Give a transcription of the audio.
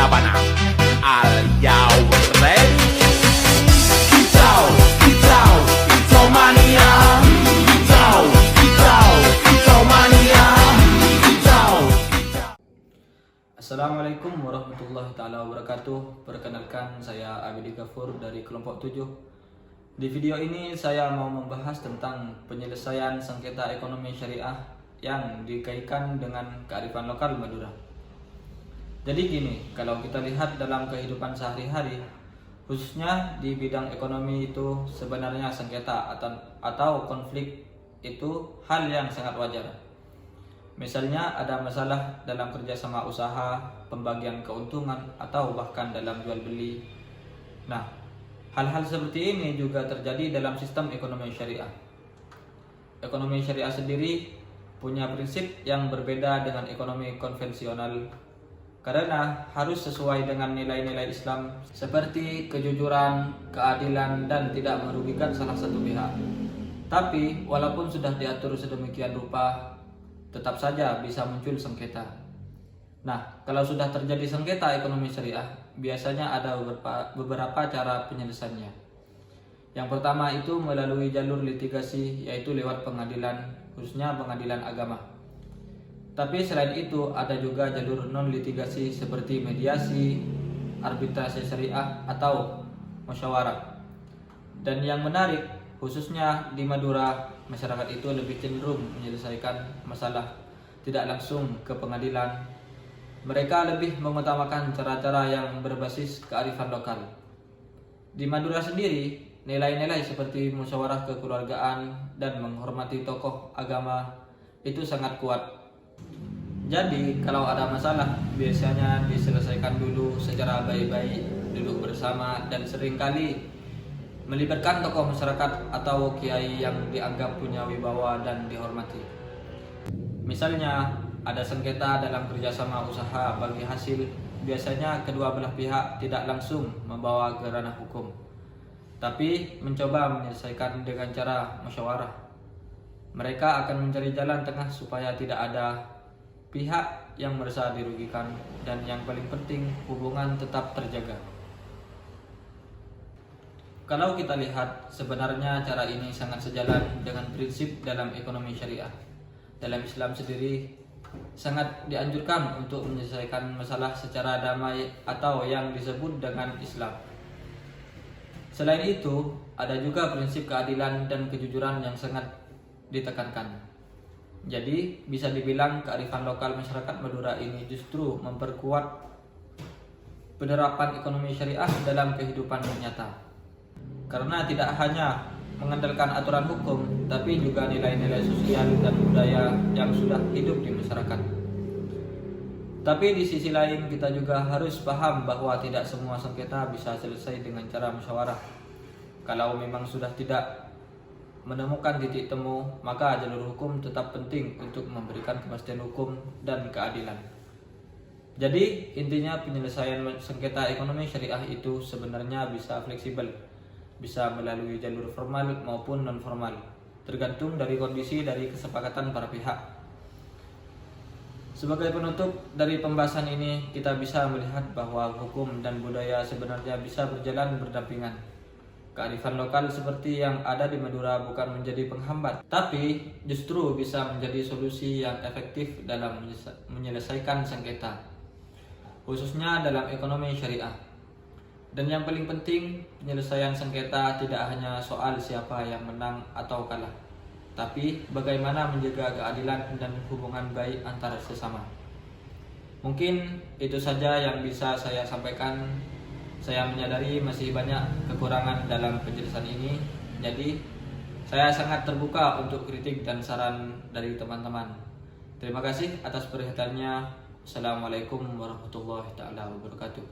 Sabana. Are you ready? Kicau, kicau, kicau mania. Kicau, kicau, kicau mania. Kicau, kicau. Assalamualaikum warahmatullahi taala wabarakatuh. Perkenalkan, saya Abidi Ghafur dari kelompok 7. Di video ini saya mau membahas tentang penyelesaian sengketa ekonomi syariah yang dikaitkan dengan kearifan lokal Madura. Jadi gini, kalau kita lihat dalam kehidupan sehari-hari, khususnya di bidang ekonomi, itu sebenarnya sengketa atau konflik itu hal yang sangat wajar. Misalnya ada masalah dalam kerjasama usaha, pembagian keuntungan, atau bahkan dalam jual beli. Nah, hal-hal seperti ini juga terjadi dalam sistem ekonomi syariah. Ekonomi syariah sendiri punya prinsip yang berbeda dengan ekonomi konvensional, karena harus sesuai dengan nilai-nilai Islam seperti kejujuran, keadilan, dan tidak merugikan salah satu pihak. Tapi walaupun sudah diatur sedemikian rupa, tetap saja bisa muncul sengketa. Nah, kalau sudah terjadi sengketa ekonomi syariah, biasanya ada beberapa cara penyelesaiannya. Yang pertama itu melalui jalur litigasi, yaitu lewat pengadilan, khususnya pengadilan agama. Tapi selain itu ada juga jalur non-litigasi seperti mediasi, arbitrase syariah, atau musyawarah. Dan yang menarik, khususnya di Madura, masyarakat itu lebih cenderung menyelesaikan masalah tidak langsung ke pengadilan. Mereka lebih mengutamakan cara-cara yang berbasis kearifan lokal. Di Madura sendiri, nilai-nilai seperti musyawarah kekeluargaan dan menghormati tokoh agama itu sangat kuat. Jadi kalau ada masalah, biasanya diselesaikan dulu secara baik-baik, duduk bersama, dan seringkali melibatkan tokoh masyarakat atau kiai yang dianggap punya wibawa dan dihormati. Misalnya ada sengketa dalam kerjasama usaha bagi hasil, biasanya kedua belah pihak tidak langsung membawa ke ranah hukum, tapi mencoba menyelesaikan dengan cara musyawarah. Mereka akan mencari jalan tengah supaya tidak ada pihak yang merasa dirugikan, dan yang paling penting, hubungan tetap terjaga. Kalau kita lihat, sebenarnya cara ini sangat sejalan dengan prinsip dalam ekonomi syariah. Dalam Islam sendiri, sangat dianjurkan untuk menyelesaikan masalah secara damai atau yang disebut dengan Islam. Selain itu, ada juga prinsip keadilan dan kejujuran yang sangat ditekankan. Jadi, bisa dibilang kearifan lokal masyarakat Madura ini justru memperkuat penerapan ekonomi syariah dalam kehidupan nyata. Karena tidak hanya mengandalkan aturan hukum, tapi juga nilai-nilai sosial dan budaya yang sudah hidup di masyarakat. Tapi di sisi lain, kita juga harus paham bahwa tidak semua sengketa bisa selesai dengan cara musyawarah. Kalau memang sudah tidak menemukan titik temu, maka jalur hukum tetap penting untuk memberikan kepastian hukum dan keadilan. Jadi intinya, penyelesaian sengketa ekonomi syariah itu sebenarnya bisa fleksibel, bisa melalui jalur formal maupun non formal, tergantung dari kondisi dari kesepakatan para pihak. Sebagai penutup dari pembahasan ini, kita bisa melihat bahwa hukum dan budaya sebenarnya bisa berjalan berdampingan. Kearifan lokal seperti yang ada di Madura bukan menjadi penghambat, tapi justru bisa menjadi solusi yang efektif dalam menyelesaikan sengketa, khususnya dalam ekonomi syariah. Dan yang paling penting, penyelesaian sengketa tidak hanya soal siapa yang menang atau kalah, tapi bagaimana menjaga keadilan dan hubungan baik antar sesama. Mungkin itu saja yang bisa saya sampaikan. Saya menyadari masih banyak kekurangan dalam penjelasan ini, jadi saya sangat terbuka untuk kritik dan saran dari teman-teman. Terima kasih atas perhatiannya. Assalamualaikum warahmatullahi wabarakatuh.